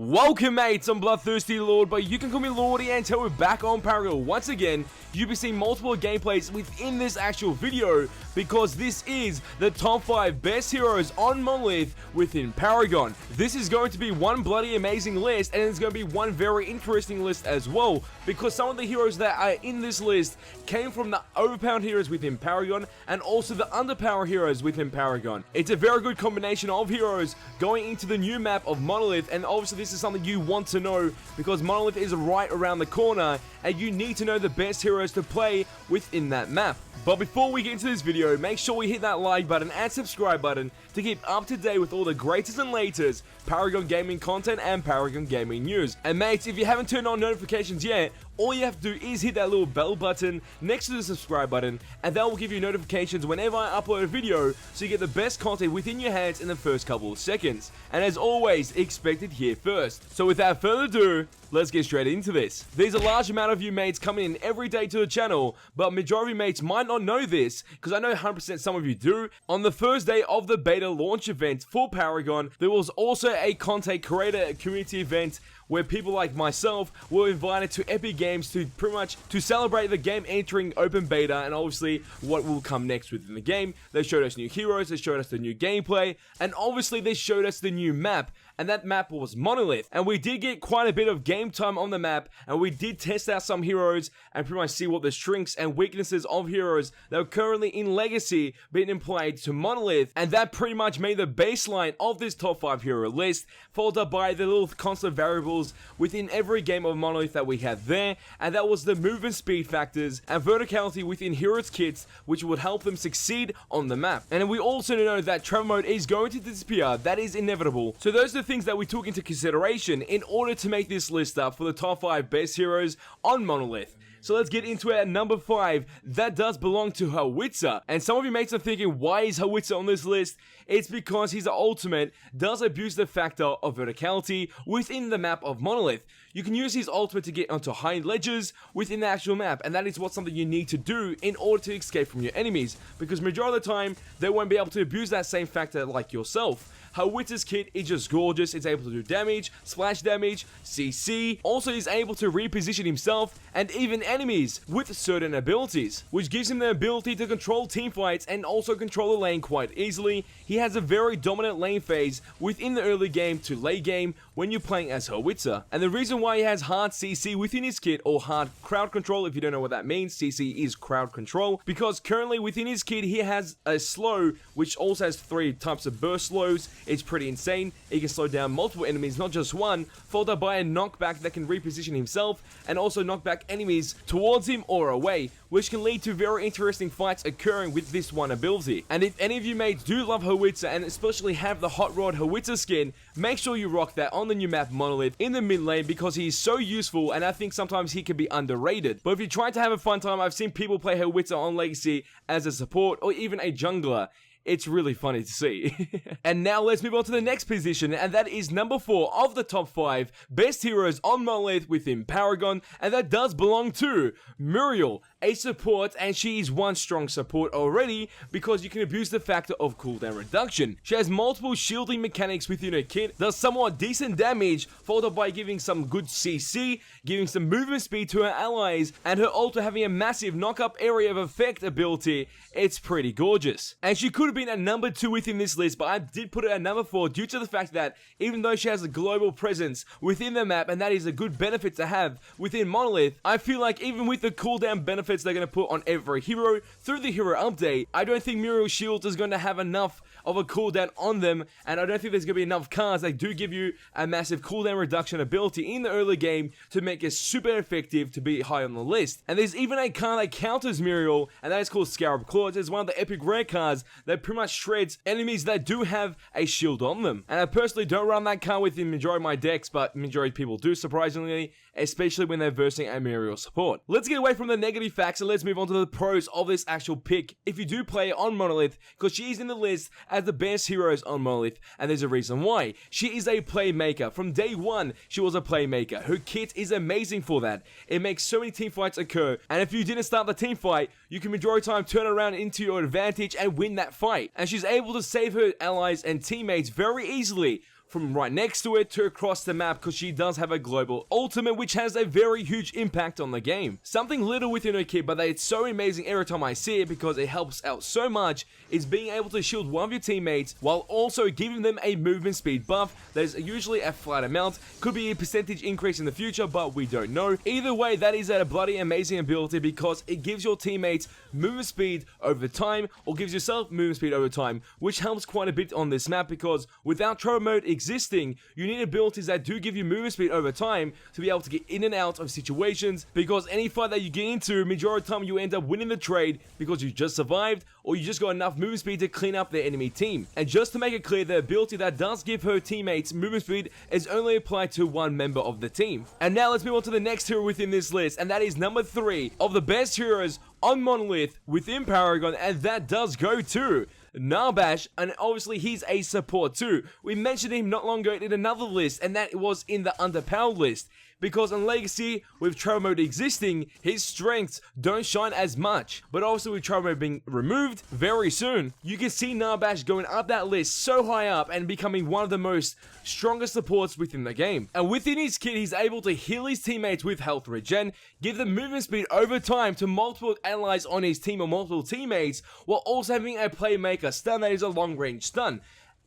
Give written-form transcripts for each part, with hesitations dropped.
Welcome mates, I'm Bloodthirsty Lord, but you can call me Lordy, and we're back on Paragon once again. You'll be seeing multiple gameplays within this actual video, because this is the top 5 best heroes on Monolith within Paragon. This is going to be one bloody amazing list, and it's going to be one very interesting list as well, because some of the heroes that are in this list came from the overpowered heroes within Paragon, and also the underpowered heroes within Paragon. It's a very good combination of heroes going into the new map of Monolith, and obviously this is something you want to know, because Monolith is right around the corner, and you need to know the best heroes to play within that map. But before we get into this video, make sure we hit that like button and subscribe button to keep up to date with all the greatest and latest Paragon Gaming content and Paragon Gaming news. And mates, if you haven't turned on notifications yet, all you have to do is hit that little bell button next to the subscribe button, and that will give you notifications whenever I upload a video, so you get the best content within your hands in the first couple of seconds. And as always, expect it here first. So without further ado, let's get straight into this. There's a large amount of you mates coming in every day to the channel, but majority of you mates might not know this, because I know 100% some of you do. On the first day of the beta launch event for Paragon, there was also a content creator community event where people like myself were invited to Epic Games to pretty much to celebrate the game entering open beta, and obviously what will come next within the game. They showed us new heroes, they showed us the new gameplay, and obviously they showed us the new map, and that map was Monolith. And we did get quite a bit of game time on the map, and we did test out some heroes and pretty much see what the strengths and weaknesses of heroes that are currently in Legacy being applied to Monolith, and that pretty much made the baseline of this top 5 hero list, followed up by the little constant variables within every game of Monolith that we had there, and that was the movement speed factors and verticality within heroes kits, which would help them succeed on the map. And we also know that travel mode is going to disappear, that is inevitable. So those are the things that we took into consideration in order to make this list up for the top 5 best heroes on Monolith. So let's get into it at number 5. That does belong to Howitzer. And some of you mates are thinking, why is Howitzer on this list? It's because his ultimate does abuse the factor of verticality within the map of Monolith. You can use his ultimate to get onto high ledges within the actual map, and that is what something you need to do in order to escape from your enemies, because majority of the time they won't be able to abuse that same factor like yourself. Howitzer's kit is just gorgeous. It's able to do damage, splash damage, CC. Also, he's able to reposition himself and even enemies with certain abilities, which gives him the ability to control teamfights and also control the lane quite easily. He has a very dominant lane phase within the early game to late game when you're playing as Howitzer. And the reason why he has hard CC within his kit, or hard crowd control, if you don't know what that means, CC is crowd control, because currently within his kit he has a slow, which also has 3 types of burst slows. It's pretty insane. He can slow down multiple enemies, not just one, followed up by a knockback that can reposition himself and also knock back enemies towards him or away, which can lead to very interesting fights occurring with this one ability. And if any of you mates do love Howitzer and especially have the Hot Rod Howitzer skin, make sure you rock that on the new map Monolith in the mid lane, because he is so useful, and I think sometimes he can be underrated. But if you're trying to have a fun time, I've seen people play Howitzer on Legacy as a support or even a jungler. It's really funny to see. And now let's move on to the next position, and that is number 4 of the top 5 best heroes on Monolith within Paragon, and that does belong to Muriel, a support, and she is one strong support already because you can abuse the factor of cooldown reduction. She has multiple shielding mechanics within her kit, does somewhat decent damage, followed up by giving some good CC, giving some movement speed to her allies, and her ult having a massive knock-up area of effect ability. It's pretty gorgeous. And she could have been at number 2 within this list, but I did put it at number 4 due to the fact that even though she has a global presence within the map, and that is a good benefit to have within Monolith, I feel like even with the cooldown benefits they're going to put on every hero through the hero update, I don't think Muriel's shield is going to have enough of a cooldown on them, and I don't think there's going to be enough cards that do give you a massive cooldown reduction ability in the early game to make it super effective to be high on the list. And there's even a card that counters Muriel, and that is called Scarab Claw. It's one of the epic rare cards that pretty much shreds enemies that do have a shield on them. And I personally don't run that card with the majority of my decks, but majority of people do, surprisingly, especially when they're versing a Muriel support. Let's get away from the negative facts and let's move on to the pros of this actual pick if you do play on Monolith, because she's in the list as the best heroes on Monolith, and there's a reason why. She is a playmaker. From day one, she was a playmaker. Her kit is amazing for that. It makes so many team fights occur, and if you didn't start the team fight, you can majority of the time turn around into your advantage and win that fight. And she's able to save her allies and teammates very easily from right next to it to across the map, because she does have a global ultimate which has a very huge impact on the game. Something little within her kit, but that it's so amazing every time I see it because it helps out so much, is being able to shield one of your teammates while also giving them a movement speed buff that is usually a flat amount. Could be a percentage increase in the future, but we don't know. Either way, that is a bloody amazing ability because it gives your teammates movement speed over time, or gives yourself movement speed over time, which helps quite a bit on this map because without travel mode existing, you need abilities that do give you movement speed over time to be able to get in and out of situations, because any fight that you get into, majority of the time you end up winning the trade because you just survived or you just got enough movement speed to clean up the enemy team. And just to make it clear, the ability that does give her teammates movement speed is only applied to one member of the team. And now let's move on to the next hero within this list, and that is number 3 of the best heroes on Monolith within Paragon, and that does go to Narbash, and obviously he's a support too. We mentioned him not long ago in another list, and that was in the underpowered list, because on Legacy, with travel mode existing, his strengths don't shine as much. But also with travel mode being removed very soon, you can see Narbash going up that list so high up and becoming one of the most strongest supports within the game. And within his kit, he's able to heal his teammates with health regen, give them movement speed over time to multiple allies on his team or multiple teammates, while also having a playmaker stun that is a long range stun.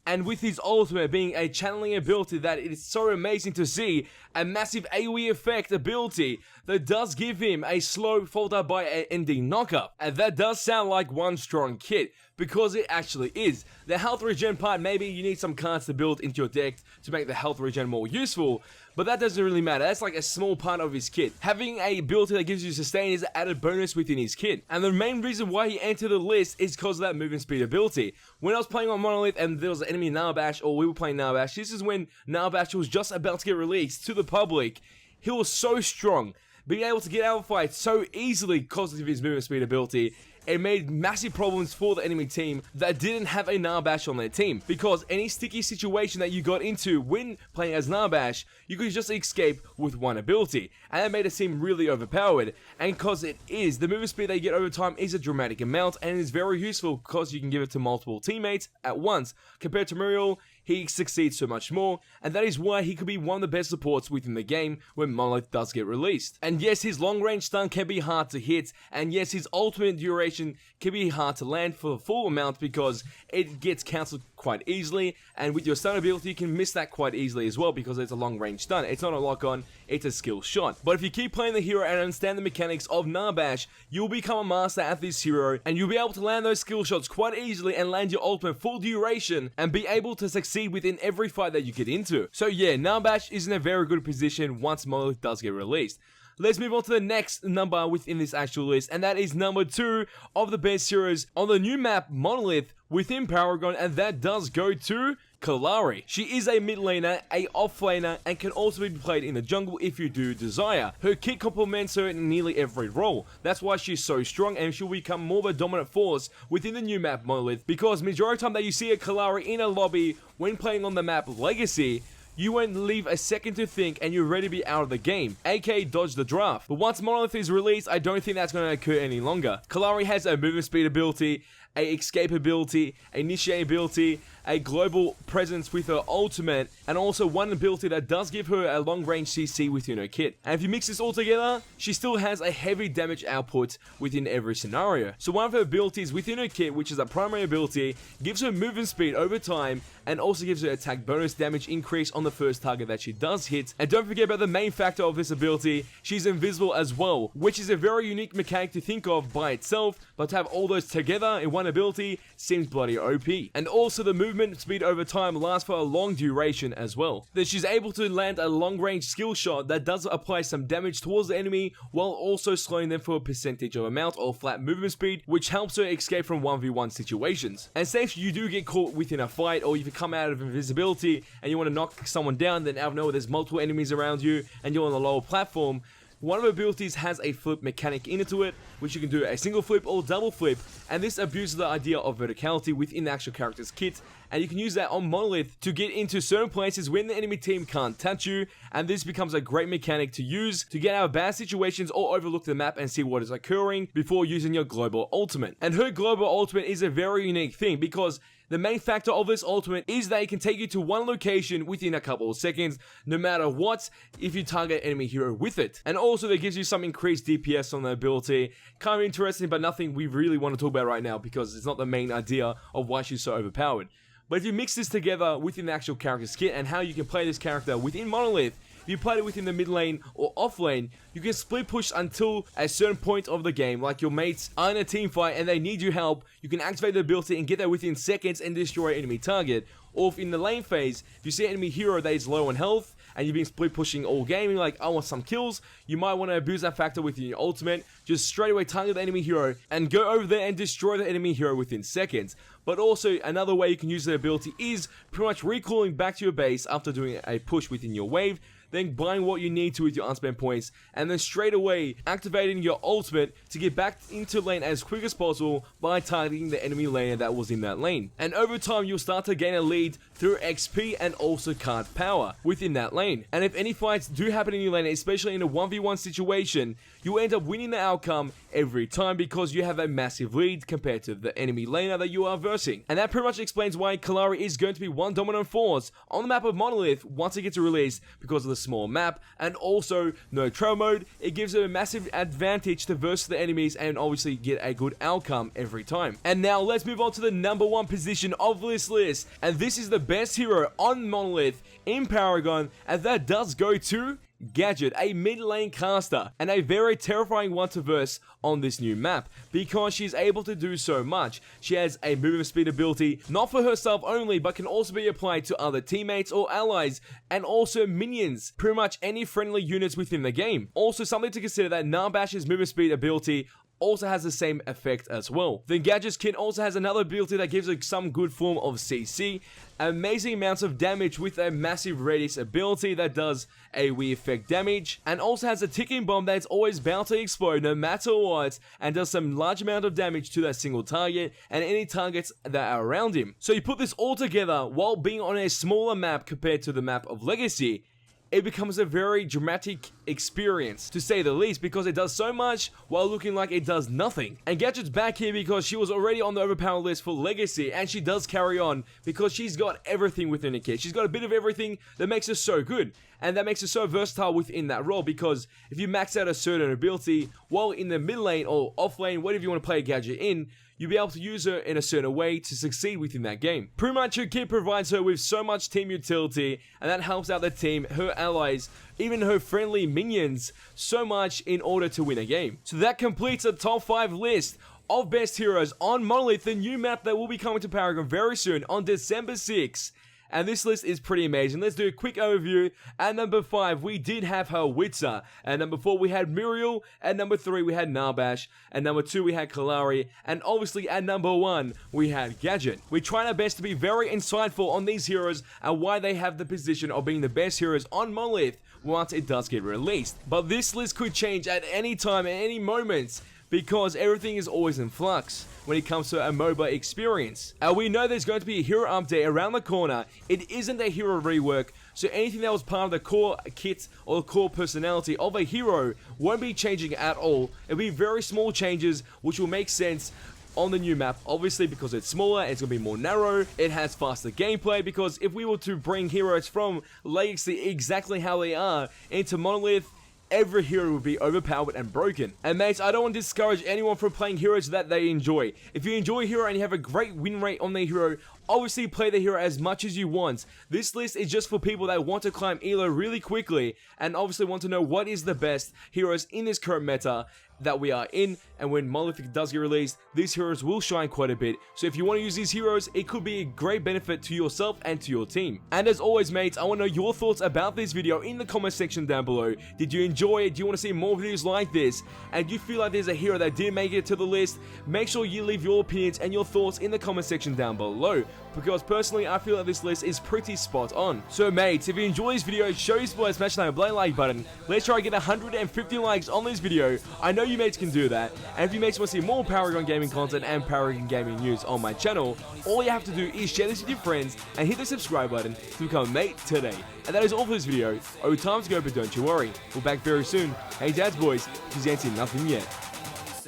And with his ultimate being a channeling ability that it is so amazing to see, a massive AoE effect ability that does give him a slow followed by an ending knockup. And that does sound like one strong kit, because it actually is. The health regen part, maybe you need some cards to build into your deck to make the health regen more useful, but that doesn't really matter. That's like a small part of his kit. Having a ability that gives you sustain is an added bonus within his kit. And the main reason why he entered the list is because of that movement speed ability. When I was playing on Monolith and there was an enemy Narbash, or we were playing Narbash, this is when Narbash was just about to get released to the public. He was so strong, being able to get out of fights so easily because of his movement speed ability. It made massive problems for the enemy team that didn't have a Narbash on their team, because any sticky situation that you got into when playing as Narbash, you could just escape with one ability, and that made it seem really overpowered. And because it is, the movement speed that you get over time is a dramatic amount, and is very useful because you can give it to multiple teammates at once. Compared to Muriel, he succeeds so much more, and that is why he could be one of the best supports within the game when Monolith does get released. And yes, his long range stun can be hard to hit, and yes, his ultimate duration can be hard to land for the full amount because it gets cancelled quite easily, and with your stun ability you can miss that quite easily as well because it's a long range stun. It's not a lock on, it's a skill shot. But if you keep playing the hero and understand the mechanics of Narbash, you'll become a master at this hero, and you'll be able to land those skill shots quite easily and land your ultimate full duration and be able to succeed within every fight that you get into. So yeah, Narbash is in a very good position once Monolith does get released. Let's move on to the next number within this actual list, and that is number 2 of the best heroes on the new map Monolith within Paragon, and that does go to Killari. She is a mid laner, a off laner, and can also be played in the jungle if you do desire. Her kit complements her in nearly every role. That's why she's so strong, and she'll become more of a dominant force within the new map Monolith, because majority of the time that you see a Killari in a lobby when playing on the map Legacy, you won't leave a second to think and you're ready to be out of the game, aka dodge the draft. But once Monolith is released, I don't think that's going to occur any longer. Killari has a movement speed ability, a escape ability, a initiate ability, a global presence with her ultimate, and also one ability that does give her a long range CC within her kit. And if you mix this all together, she still has a heavy damage output within every scenario. So one of her abilities within her kit, which is a primary ability, gives her movement speed over time and also gives her attack bonus damage increase on the first target that she does hit. And don't forget about the main factor of this ability, she's invisible as well, which is a very unique mechanic to think of by itself, but to have all those together in one ability seems bloody OP. And also the movement speed over time lasts for a long duration as well. Then she's able to land a long range skill shot that does apply some damage towards the enemy while also slowing them for a percentage of amount or flat movement speed, which helps her escape from 1v1 situations. And say if you do get caught within a fight, or if you come out of invisibility and you want to knock someone down, then out of nowhere there's multiple enemies around you and you're on a lower platform, one of her abilities has a flip mechanic into it, which you can do a single flip or double flip, and this abuses the idea of verticality within the actual character's kit, and you can use that on Monolith to get into certain places when the enemy team can't touch you, and this becomes a great mechanic to use to get out of bad situations or overlook the map and see what is occurring before using your global ultimate. And her global ultimate is a very unique thing because The main factor of this ultimate is that it can take you to one location within a couple of seconds, no matter what, if you target enemy hero with it. And also that gives you some increased DPS on the ability. Kind of interesting, but nothing we really want to talk about right now because it's not the main idea of why she's so overpowered. But if you mix this together within the actual character's kit and how you can play this character within Monolith, if you played it within the mid lane or off lane, you can split push until a certain point of the game, like your mates are in a team fight and they need your help, you can activate the ability and get there within seconds and destroy an enemy target. Or if in the lane phase, if you see an enemy hero that is low on health, and you've been split pushing all game, and you're like, I want some kills, you might want to abuse that factor with your ultimate, just straight away target the enemy hero, and go over there and destroy the enemy hero within seconds. But also, another way you can use the ability is pretty much recalling back to your base after doing a push within your wave, then buying what you need to with your unspent points, and then straight away activating your ultimate to get back into lane as quick as possible by targeting the enemy laner that was in that lane. And over time, you'll start to gain a lead through XP and also card power within that lane. And if any fights do happen in your lane, especially in a 1v1 situation, you'll end up winning the outcome every time because you have a massive lead compared to the enemy laner that you are versing. And that pretty much explains why Killari is going to be one dominant force on the map of Monolith once it gets released because of the small map, and also no trail mode. It gives it a massive advantage to verse the enemies and obviously get a good outcome every time. And now let's move on to the number 1 position of this list, and this is the best hero on Monolith in Paragon, and that does go to Gadget, a mid lane caster, and a very terrifying one to verse on this new map because she's able to do so much. She has a movement speed ability, not for herself only, but can also be applied to other teammates or allies, and also minions, pretty much any friendly units within the game. Also something to consider that Narbash's movement speed ability also has the same effect as well. The Gadget's kit also has another ability that gives it some good form of CC, amazing amounts of damage with a massive radius ability that does AoE effect damage, and also has a ticking bomb that's always bound to explode no matter what, and does some large amount of damage to that single target and any targets that are around him. So you put this all together while being on a smaller map compared to the map of Legacy, it becomes a very dramatic experience, to say the least, because it does so much while looking like it does nothing. And Gadget's back here because she was already on the overpower list for Legacy, and she does carry on because she's got everything within the kit. She's got a bit of everything that makes her so good, and that makes her so versatile within that role, because if you max out a certain ability while in the mid lane or off lane, whatever you want to play Gadget in, you'll be able to use her in a certain way to succeed within that game. Pretty much her kit provides her with so much team utility, and that helps out the team, her allies, even her friendly minions, so much in order to win a game. So that completes a top 5 list of best heroes on Monolith, the new map that will be coming to Paragon very soon on December 6th. And this list is pretty amazing. Let's do a quick overview. At number 5, we did have Howitzer. At number 4, we had Muriel. At number 3, we had Narbash. At number 2, we had Killari. And obviously, at number 1, we had Gadget. We tried our best to be very insightful on these heroes and why they have the position of being the best heroes on Monolith once it does get released. But this list could change at any time, at any moment, because everything is always in flux when it comes to a MOBA experience. And we know there's going to be a hero update around the corner. It isn't a hero rework, so anything that was part of the core kit or the core personality of a hero won't be changing at all. It'll be very small changes, which will make sense on the new map, obviously, because it's smaller, it's going to be more narrow, it has faster gameplay, because if we were to bring heroes from Legacy exactly how they are into Monolith, every hero would be overpowered and broken. And mates, I don't want to discourage anyone from playing heroes that they enjoy. If you enjoy a hero and you have a great win rate on the hero, obviously play the hero as much as you want. This list is just for people that want to climb elo really quickly and obviously want to know what is the best heroes in this current meta that we are in, and when Monolith does get released, these heroes will shine quite a bit. So if you want to use these heroes, it could be a great benefit to yourself and to your team. And as always, mates, I want to know your thoughts about this video in the comment section down below. Did you enjoy it? Do you want to see more videos like this? And do you feel like there's a hero that didn't make it to the list? Make sure you leave your opinions and your thoughts in the comment section down below, because personally, I feel like this list is pretty spot on. So mates, if you enjoy this video, show your support, smash that like button. Let's try to get 150 likes on this video. I know you mates can do that. And if you mates want to see more Paragon Gaming content and Paragon Gaming news on my channel, all you have to do is share this with your friends and hit the subscribe button to become a mate today. And that is all for this video. Time to go, but don't you worry, we're back very soon. Hey dads boys, because you ain't seen nothing yet.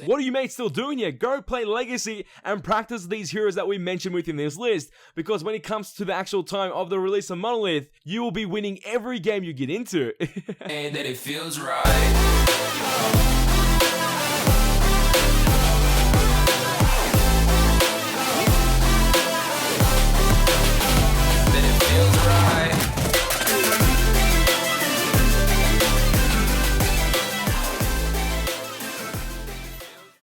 What are you mates still doing here? Go play Legacy and practice these heroes that we mentioned within this list, because when it comes to the actual time of the release of Monolith, you will be winning every game you get into. And that it feels right.